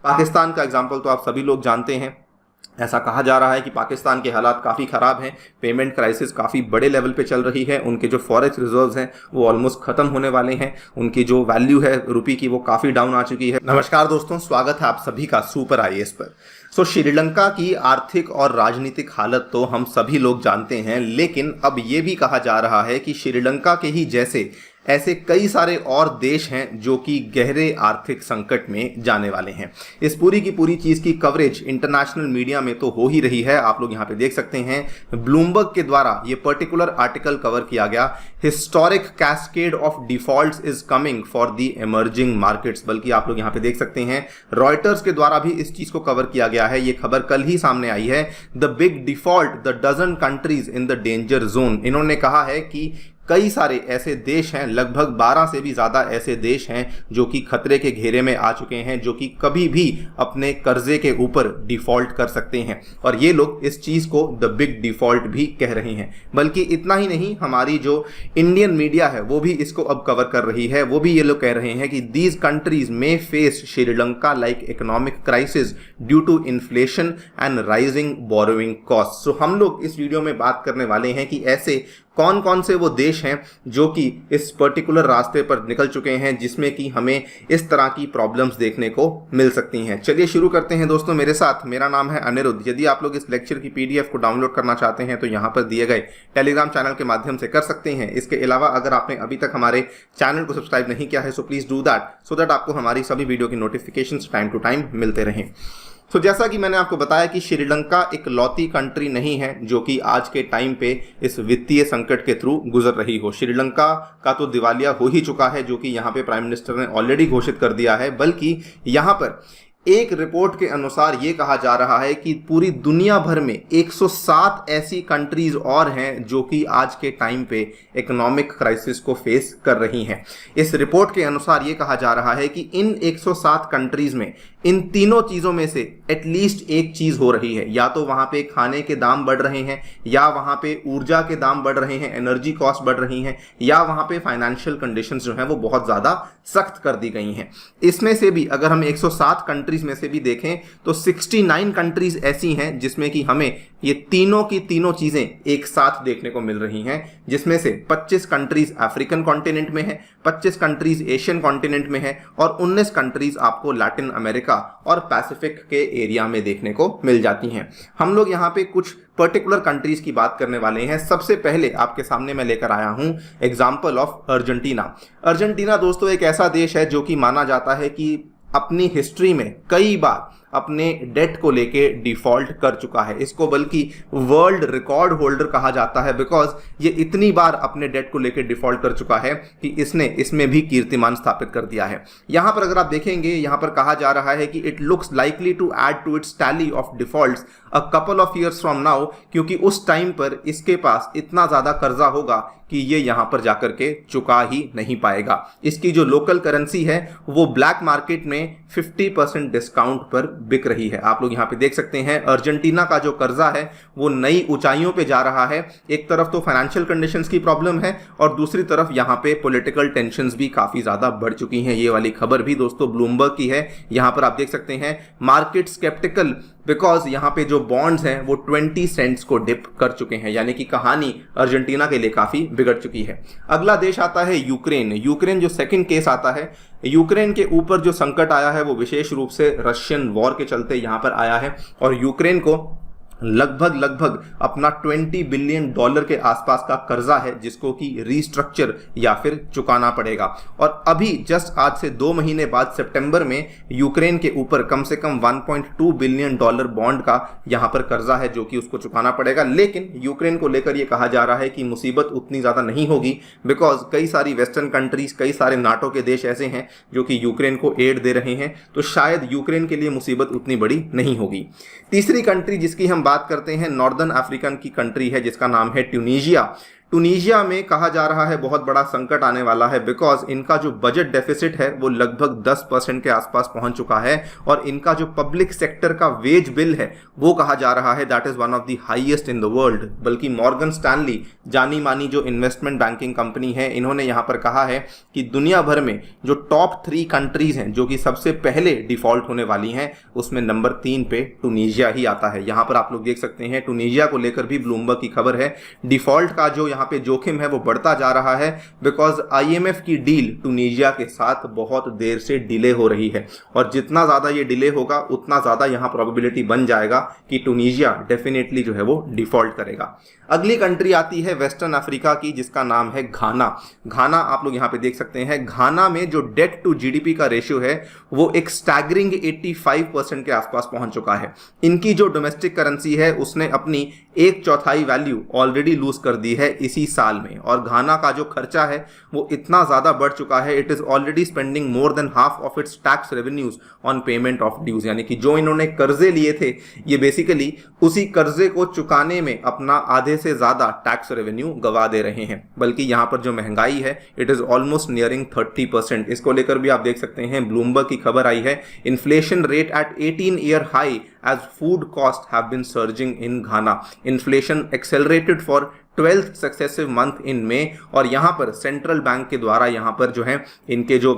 पाकिस्तान का एग्जाम्पल तो आप सभी लोग जानते हैं। ऐसा कहा जा रहा है कि पाकिस्तान के हालात काफ़ी ख़राब हैं, पेमेंट क्राइसिस काफ़ी बड़े लेवल पे चल रही है, उनके जो फॉरेक्स रिजर्व्स हैं वो ऑलमोस्ट ख़त्म होने वाले हैं, उनकी जो वैल्यू है रुपये की वो काफ़ी डाउन आ चुकी है। नमस्कार दोस्तों, स्वागत है आप सभी का सुपर आईएएस पर। श्रीलंका की आर्थिक और राजनीतिक हालत तो हम सभी लोग जानते हैं, लेकिन अब ये भी कहा जा रहा है कि श्रीलंका के ही जैसे ऐसे कई सारे और देश हैं जो कि गहरे आर्थिक संकट में जाने वाले हैं। इस पूरी की पूरी चीज़ की कवरेज इंटरनेशनल मीडिया में तो हो ही रही है। आप लोग यहाँ पे देख सकते हैं, ब्लूमबर्ग के द्वारा ये पर्टिकुलर आर्टिकल कवर किया गया, historic cascade of defaults is coming for the emerging markets. बल्कि आप लोग यहाँ पे देख सकते हैं, रॉयटर्स के द्वारा भी इस चीज़ को कवर किया गया है। ये खबर कल ही सामने आई है, the big default, the dozen countries in the danger zone. इन्होंने कहा है कि कई सारे ऐसे देश हैं, लगभग 12 से भी ज़्यादा ऐसे देश हैं जो कि खतरे के घेरे में आ चुके हैं, जो कि कभी भी अपने कर्जे के ऊपर डिफ़ॉल्ट कर सकते हैं। और ये लोग इस चीज़ को द बिग डिफ़ॉल्ट भी कह रहे हैं। बल्कि इतना ही नहीं, हमारी जो इंडियन मीडिया है वो भी इसको अब कवर कर रही है। वो भी ये लोग कह रहे हैं कि दीज कंट्रीज में face Sri Lanka like economic crisis due to inflation and rising borrowing cost. So हम लोग इस वीडियो में बात करने वाले हैं कि ऐसे कौन कौन से वो देश हैं जो कि इस पर्टिकुलर रास्ते पर निकल चुके हैं, जिसमें कि हमें इस तरह की प्रॉब्लम्स देखने को मिल सकती हैं। चलिए शुरू करते हैं दोस्तों मेरे साथ। मेरा नाम है अनिरुद्ध। यदि आप लोग इस लेक्चर की पीडीएफ को डाउनलोड करना चाहते हैं तो यहाँ पर दिए गए टेलीग्राम चैनल के माध्यम से कर सकते हैं। इसके अलावा अगर आपने अभी तक हमारे चैनल को सब्सक्राइब नहीं किया है so please do that, so that आपको हमारी सभी वीडियो की नोटिफिकेशन टाइम टू टाइम मिलते रहें। तो जैसा कि मैंने आपको बताया कि श्रीलंका एक लौती कंट्री नहीं है जो कि आज के टाइम पे इस वित्तीय संकट के थ्रू गुजर रही हो। श्रीलंका का तो दिवालिया हो ही चुका है, जो कि यहाँ पे प्राइम मिनिस्टर ने ऑलरेडी घोषित कर दिया है। बल्कि यहाँ पर एक रिपोर्ट के अनुसार ये कहा जा रहा है कि पूरी दुनिया भर में 107 ऐसी कंट्रीज और हैं जो कि आज के टाइम पे इकोनॉमिक क्राइसिस को फेस कर रही हैं। इस रिपोर्ट के अनुसार ये कहा जा रहा है कि इन 107 कंट्रीज में इन तीनों चीज़ों में से एटलीस्ट एक चीज़ हो रही है। या तो वहाँ पे खाने के दाम बढ़ रहे हैं, या वहाँ पे ऊर्जा के दाम बढ़ रहे हैं, एनर्जी कॉस्ट बढ़ रही हैं, या वहाँ पे फाइनेंशियल कंडीशंस जो हैं वो बहुत ज़्यादा सख्त कर दी गई हैं। इसमें से भी अगर हम 107 कंट्रीज में से भी देखें तो 69 कंट्रीज ऐसी हैं जिसमें कि हमें ये तीनों की तीनों चीज़ें एक साथ देखने को मिल रही हैं, जिसमें से 25 कंट्रीज अफ्रीकन कॉन्टिनेंट में है, 25 कंट्रीज एशियन कॉन्टिनेंट में है, और 19 कंट्रीज आपको लैटिन अमेरिका और पैसिफिक के एरिया में देखने को मिल जाती हैं। हम लोग यहाँ पे कुछ पर्टिकुलर कंट्रीज की बात करने वाले हैं। सबसे पहले आपके सामने मैं लेकर आया हूं एग्जाम्पल ऑफ अर्जेंटीना। अर्जेंटीना दोस्तों एक ऐसा देश है जो कि माना जाता है कि अपनी हिस्ट्री में कई बार अपने डेट को लेके डिफॉल्ट कर चुका है। इसको बल्कि वर्ल्ड रिकॉर्ड होल्डर कहा जाता है, बिकॉज ये इतनी बार अपने डेट को लेके डिफॉल्ट कर चुका है कि इसने इसमें भी कीर्तिमान स्थापित कर दिया है। यहां पर अगर आप देखेंगे, यहां पर कहा जा रहा है कि it looks likely to add to its tally of defaults a couple of years from now, क्योंकि उस टाइम पर इसके पास इतना ज्यादा कर्जा होगा कि ये यहां पर जाकर के चुका ही नहीं पाएगा। इसकी जो लोकल करेंसी है वो ब्लैक मार्केट में 50% डिस्काउंट पर बिक रही है। आप लोग यहाँ पे देख सकते हैं अर्जेंटीना का जो कर्जा है वो नई ऊंचाइयों पे जा रहा है। एक तरफ तो फाइनेंशियल कंडीशंस की प्रॉब्लम है और दूसरी तरफ यहाँ पे पॉलिटिकल टेंशंस भी काफी ज्यादा बढ़ चुकी हैं। ये वाली खबर भी दोस्तों ब्लूमबर्ग की है। यहाँ पर आप देख सकते हैं मार्केट स्केप्टिकल, बिकॉज यहाँ पे जो बॉन्ड्स हैं वो 20 सेंट्स को डिप कर चुके हैं, यानी कि कहानी अर्जेंटीना के लिए काफी बिगड़ चुकी है। अगला देश आता है यूक्रेन। यूक्रेन जो सेकंड केस आता है, यूक्रेन के ऊपर जो संकट आया है वो विशेष रूप से रशियन वॉर के चलते यहाँ पर आया है, और यूक्रेन को लगभग अपना $20 बिलियन के आसपास का कर्जा है जिसको कि रीस्ट्रक्चर या फिर चुकाना पड़ेगा। और अभी जस्ट आज से 2 महीने बाद सितंबर में यूक्रेन के ऊपर कम से कम $1.2 बिलियन बॉन्ड का यहाँ पर कर्जा है जो कि उसको चुकाना पड़ेगा। लेकिन यूक्रेन को लेकर ये कहा जा रहा है कि मुसीबत उतनी ज़्यादा नहीं होगी, बिकॉज कई सारी वेस्टर्न कंट्रीज, कई सारे नाटो के देश ऐसे हैं जो कि यूक्रेन को एड दे रहे हैं, तो शायद यूक्रेन के लिए मुसीबत उतनी बड़ी नहीं होगी। तीसरी कंट्री जिसकी हम बात करते हैं नॉर्दर्न अफ्रीकन की कंट्री है जिसका नाम है ट्यूनीशिया। टूनीजिया में कहा जा रहा है बहुत बड़ा संकट आने वाला है, बिकॉज इनका जो बजट डेफिसिट है वो लगभग 10% के आसपास पहुंच चुका है, और इनका जो पब्लिक सेक्टर का वेज बिल है वो कहा जा रहा है that is one of the highest in the world. बल्कि मॉर्गन स्टैनली, जानी मानी जो इन्वेस्टमेंट बैंकिंग कंपनी है, इन्होंने यहां पर कहा है कि दुनिया भर में जो टॉप 3 कंट्रीज हैं जो कि सबसे पहले डिफॉल्ट होने वाली हैं, उसमें नंबर 3 पे टूनीजिया ही आता है। यहां पर आप लोग देख सकते हैं टूनीजिया को लेकर भी ब्लूमबर्ग की खबर है। डिफॉल्ट का जो यहाँ पे जोखिम है वो बढ़ता जा रहा है, बिकॉज आईएमएफ की डील टूनीजिया के साथ बहुत देर से डिले हो रही है, और जितना ज्यादा ये डिले होगा उतना ज्यादा यहाँ प्रोबेबिलिटी बन जाएगा कि टूनीजिया डेफिनेटली जो है वो डिफॉल्ट करेगा। अगली कंट्री आती है वेस्टर्न अफ्रीका की, जिसका नाम है घाना। घाना आप लोग यहाँ पे देख सकते हैं, घाना में जो डेट टू जीडीपी का रेशियो है वो एक स्टैगरिंग 85% के आसपास पहुंच चुका है। इनकी जो डोमेस्टिक करेंसी है उसने अपनी 1/4 वैल्यू ऑलरेडी लूज कर दी है इसी साल में, और घाना का जो खर्चा है वो इतना ज्यादा बढ़ चुका है, it is already spending more than half of its tax revenues on payment of dues. यानी कि जो इन्होंने कर्जे लिए थे, ये बेसिकली उसी कर्जे को चुकाने में अपना आधे से ज्यादा टैक्स रेवेन्यू गवा दे रहे हैं। बल्कि यहां पर जो महंगाई है इट इज ऑलमोस्ट नियरिंग 30%। इसको लेकर भी आप देख सकते हैं ब्लूमबर्ग की खबर आई है, inflation rate at 18-year high as food costs have been surging in Ghana. Inflation accelerated for 12th successive month in May, और यहां पर सेंट्रल बैंक के द्वारा यहां पर जो है इनके जो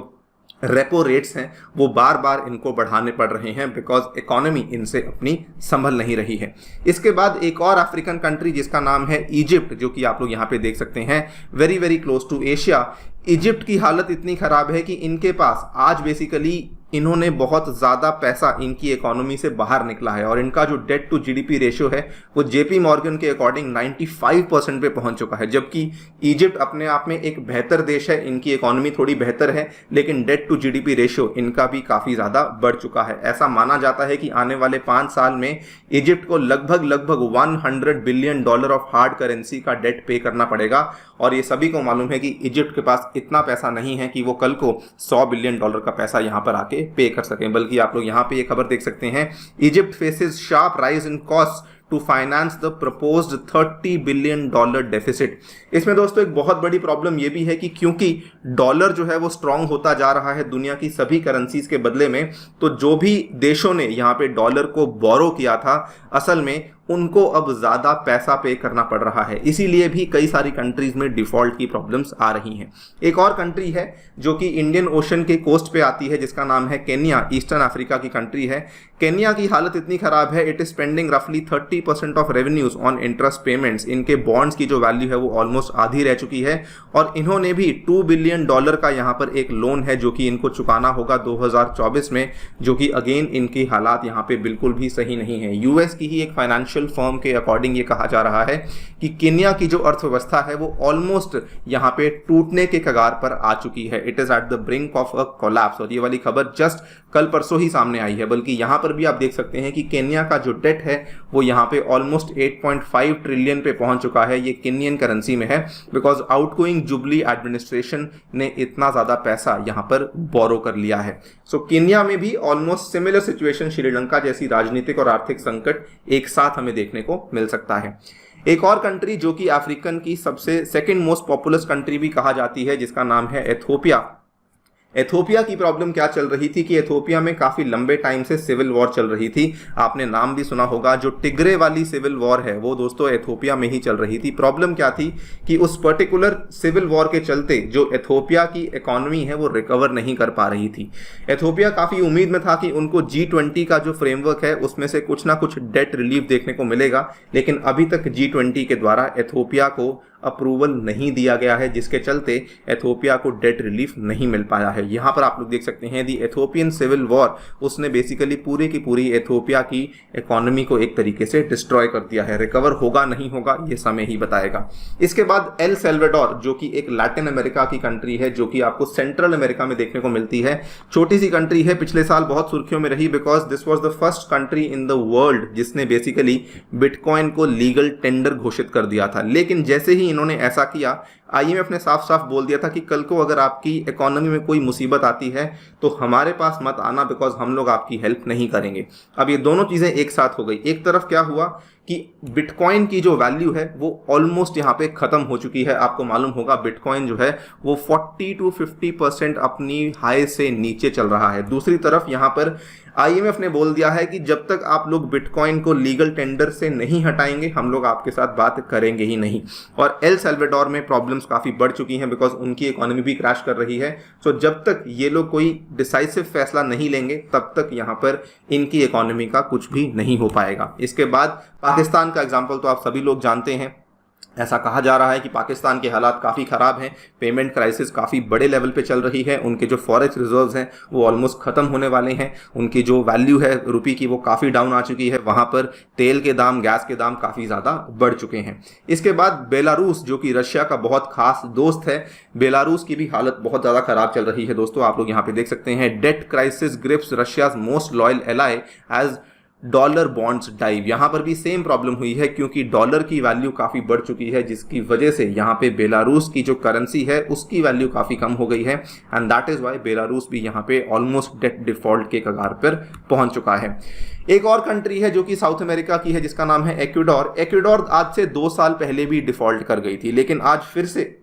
रेपो रेट्स हैं वो बार बार इनको बढ़ाने पड़ रहे हैं, बिकॉज इकोनॉमी इनसे अपनी संभल नहीं रही है। इसके बाद एक और अफ्रीकन कंट्री जिसका नाम है इजिप्ट, जो कि आप लोग यहाँ पे देख सकते हैं, very very close to Asia. Egypt की हालत इतनी खराब है कि इनके पास आज बेसिकली इन्होंने बहुत ज़्यादा पैसा इनकी इकोनॉमी से बाहर निकला है, और इनका जो डेट टू जीडीपी रेशियो है वो जेपी मॉर्गन के अकॉर्डिंग 95% पे पहुंच चुका है। जबकि इजिप्ट अपने आप में एक बेहतर देश है, इनकी इकोनॉमी थोड़ी बेहतर है, लेकिन डेट टू जीडीपी रेशियो इनका भी काफ़ी ज़्यादा बढ़ चुका है। ऐसा माना जाता है कि आने वाले 5 साल में इजिप्ट को लगभग $100 बिलियन ऑफ हार्ड करेंसी का डेट पे करना पड़ेगा, और ये सभी को मालूम है कि इजिप्ट के पास इतना पैसा नहीं है कि वो कल को $100 बिलियन का पैसा यहाँ पर आके पे कर सकें। बल्कि आप लोग यहां पे ये खबर देख सकते हैं, Egypt faces sharp rise in cost to finance the proposed $30 billion deficit. इसमें दोस्तों एक बहुत बड़ी प्रॉब्लम ये भी है कि क्योंकि डॉलर जो है वो स्ट्रांग होता जा रहा है दुनिया की सभी करेंसीज के बदले में, तो जो भी देशों ने यहाँ पे डॉलर को बोरो किया था असल में उनको अब ज्यादा पैसा पे करना पड़ रहा है। इसीलिए भी कई सारी कंट्रीज में डिफॉल्ट की प्रॉब्लम्स आ रही हैं। एक और कंट्री है जो कि इंडियन ओशन के कोस्ट पे आती है, जिसका नाम है केन्या। ईस्टर्न अफ्रीका की कंट्री है। केन्या की हालत इतनी खराब है, इट इज स्पेंडिंग रफली 30% of revenues on interest payments. इनके बॉन्ड्स की जो वैल्यू है वो ऑलमोस्ट आधी रह चुकी है, और इन्होंने भी $2 बिलियन का यहाँ पर एक लोन है जो कि इनको चुकाना होगा 2024 में, जो कि अगेन इनकी हालात यहाँ पे बिल्कुल भी सही नहीं है। यूएस की ही एक फाइनेंशियल फर्म के अकॉर्डिंग ये कहा जा रहा है कि केन्या की जो अर्थव्यवस्था है वो ऑलमोस्ट यहाँ पे टूटने के कगार पर आ चुकी है। It is at the brink of a collapse, और ये वाली खबर जस्ट कल परसों ही सामने आई है। बल्कि यहाँ पर भी आप देख सकते हैं कि केन्या का जो डेट है वो यहाँ पे ऑलमोस्ट 8.5 ट्रिलियन पे पहुंच चुका है। ये केन्यन करेंसी में है, बिकॉज आउटगोइंग जुबली एडमिनिस्ट्रेशन ने इतना ज्यादा पैसा यहाँ पर बोरो कर लिया है। सो केन्या में भी ऑलमोस्ट सिमिलर सिचुएशन, श्रीलंका जैसी राजनीतिक और आर्थिक संकट एक साथ हमें देखने को मिल सकता है। एक और कंट्री जो कि अफ्रीकन की सबसे सेकंड मोस्ट पॉपुलस कंट्री भी कहा जाती है, जिसका नाम है एथियोपिया। एथियोपिया की प्रॉब्लम क्या चल रही थी कि एथियोपिया में काफी लंबे टाइम से सिविल वॉर चल रही थी। आपने नाम भी सुना होगा, जो टिग्रे वाली सिविल वॉर है वो दोस्तों एथियोपिया में ही चल रही थी। प्रॉब्लम क्या थी कि उस पर्टिकुलर सिविल वॉर के चलते जो एथियोपिया की इकोनॉमी है वो रिकवर नहीं कर पा रही थी। एथियोपिया काफी उम्मीद में था कि उनको G20 का जो फ्रेमवर्क है उसमें से कुछ ना कुछ डेट रिलीफ देखने को मिलेगा, लेकिन अभी तक G20 के द्वारा एथियोपिया को अप्रूवल नहीं दिया गया है, जिसके चलते एथियोपिया को डेट रिलीफ नहीं मिल पाया है। यहाँ पर आप लोग देख सकते हैं दी एथियोपियन सिविल वॉर, उसने बेसिकली पूरी की पूरी एथियोपिया की इकोनॉमी को एक तरीके से डिस्ट्रॉय कर दिया है। रिकवर होगा नहीं होगा ये समय ही बताएगा। इसके बाद एल सल्वाडोर, जो कि एक लैटिन अमेरिका की कंट्री है, जो कि आपको सेंट्रल अमेरिका में देखने को मिलती है। छोटी सी कंट्री है, पिछले साल बहुत सुर्खियों में रही, because this was the first country in the world जिसने बेसिकली बिटकॉइन को लीगल टेंडर घोषित कर दिया था। लेकिन जैसे ही इन्होंने ऐसा किया, आईएमएफ ने साफ साफ बोल दिया था कि कल को अगर आपकी इकोनॉमी में कोई मुसीबत आती है तो हमारे पास मत आना, बिकॉज हम लोग आपकी हेल्प नहीं करेंगे। अब ये दोनों चीज़ें एक साथ हो गई। एक तरफ क्या हुआ कि बिटकॉइन की जो वैल्यू है वो ऑलमोस्ट यहाँ पे खत्म हो चुकी है। आपको मालूम होगा बिटकॉइन जो है वो 40 to 50% अपनी हाई से नीचे चल रहा है। दूसरी तरफ यहाँ पर आईएमएफ ने बोल दिया है कि जब तक आप लोग बिटकॉइन को लीगल टेंडर से नहीं हटाएंगे हम लोग आपके साथ बात करेंगे ही नहीं। और एल सल्वाडोर में प्रॉब्लम्स काफ़ी बढ़ चुकी हैं, बिकॉज उनकी इकोनॉमी भी क्रैश कर रही है। सो जब तक ये लोग कोई डिसाइसिव फैसला नहीं लेंगे तब तक यहाँ पर इनकी इकोनॉमी का कुछ भी नहीं हो पाएगा। इसके बाद पाकिस्तान का एग्जाम्पल तो आप सभी लोग जानते हैं। ऐसा कहा जा रहा है कि पाकिस्तान के हालात काफ़ी ख़राब हैं, पेमेंट क्राइसिस काफ़ी बड़े लेवल पे चल रही है, उनके जो फॉरेक्स रिजर्व्स हैं वो ऑलमोस्ट ख़त्म होने वाले हैं, उनकी जो वैल्यू है रुपये की वो काफ़ी डाउन आ चुकी है, वहाँ पर तेल के दाम, गैस के दाम काफ़ी ज़्यादा बढ़ चुके हैं। इसके बाद बेलारूस जो कि रशिया का बहुत खास दोस्त है, बेलारूस की भी हालत बहुत ज़्यादा ख़राब चल रही है। दोस्तों आप लोग यहाँ पे देख सकते हैं, debt crisis grips Russia's most loyal ally as dollar bonds dive. यहाँ पर भी सेम प्रॉब्लम हुई है क्योंकि डॉलर की वैल्यू काफ़ी बढ़ चुकी है, जिसकी वजह से यहाँ पे बेलारूस की जो करेंसी है उसकी वैल्यू काफ़ी कम हो गई है, and that is why Belarus भी यहाँ पे ऑलमोस्ट डेट डिफॉल्ट के कगार पर पहुँच चुका है। एक और कंट्री है जो कि साउथ अमेरिका की है जिसका नाम है एक्वाडोर। एक्वाडोर आज से 2 साल पहले भी डिफॉल्ट कर गई थी, लेकिन आज फिर से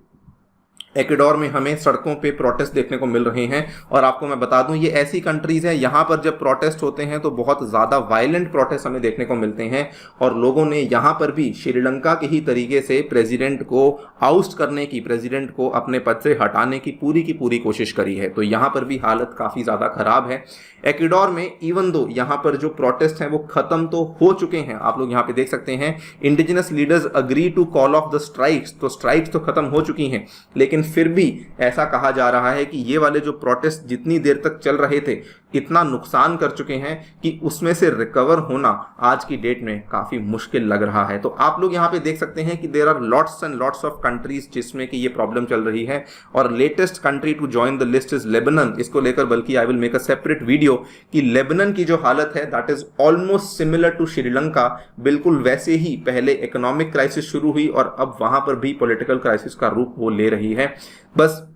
एक्वाडोर में हमें सड़कों पे प्रोटेस्ट देखने को मिल रहे हैं। और आपको मैं बता दूं ये ऐसी कंट्रीज हैं यहाँ पर जब प्रोटेस्ट होते हैं तो बहुत ज़्यादा वायलेंट प्रोटेस्ट हमें देखने को मिलते हैं, और लोगों ने यहाँ पर भी श्रीलंका के ही तरीके से प्रेसिडेंट को आउस्ट करने की, प्रेसिडेंट को अपने पद से हटाने की पूरी कोशिश करी है। तो यहाँ पर भी हालत काफ़ी ज़्यादा ख़राब है एक्वाडोर में। इवन दो यहाँ पर जो प्रोटेस्ट हैं वो ख़त्म तो हो चुके हैं, आप लोग यहाँ पे देख सकते हैं indigenous leaders agree to call off the strikes, तो स्ट्राइक्स तो ख़त्म हो चुकी हैं, लेकिन फिर भी ऐसा कहा जा रहा है कि ये वाले जो प्रोटेस्ट जितनी देर तक चल रहे थे इतना नुकसान कर चुके हैं कि उसमें से रिकवर होना आज की डेट में काफ़ी मुश्किल लग रहा है। तो आप लोग यहाँ पे देख सकते हैं कि there are lots and lots of countries जिसमें कि ये प्रॉब्लम चल रही है, और latest country to join the list is Lebanon. इसको लेकर बल्कि I will make a separate video कि लेबनान की जो हालत है that is almost similar to Sri Lanka. बिल्कुल वैसे ही पहले इकोनॉमिक क्राइसिस शुरू हुई और अब वहां पर भी पॉलिटिकल क्राइसिस का रूप वो ले रही है। बस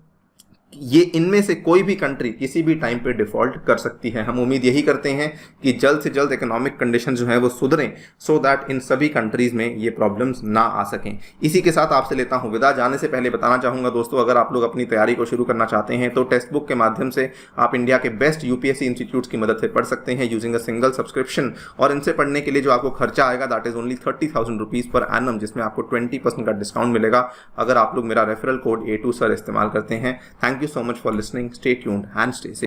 ये इनमें से कोई भी कंट्री किसी भी टाइम पे डिफॉल्ट कर सकती है। हम उम्मीद यही करते हैं कि जल्द से जल्द इकोनॉमिक कंडीशन जो है वो सुधरें, सो दैट इन सभी कंट्रीज में ये प्रॉब्लम्स ना आ सकें। इसी के साथ आपसे लेता हूं विदा। जाने से पहले बताना चाहूँगा दोस्तों, अगर आप लोग अपनी तैयारी को शुरू करना चाहते हैं तो टेक्स्ट बुक के माध्यम से आप इंडिया के बेस्ट यूपीएससी इंस्टीट्यूट्स की मदद से पढ़ सकते हैं यूजिंग अ सिंगल सब्सक्रिप्शन। और इनसे पढ़ने के लिए जो आपको खर्चा आएगा that is only 30,000 rupees per annum, जिसमें आपको 20% का डिस्काउंट मिलेगा अगर आप लोग मेरा रेफरल कोड A2SIR इस्तेमाल करते हैं। Thank you so much for listening. Stay tuned and stay safe.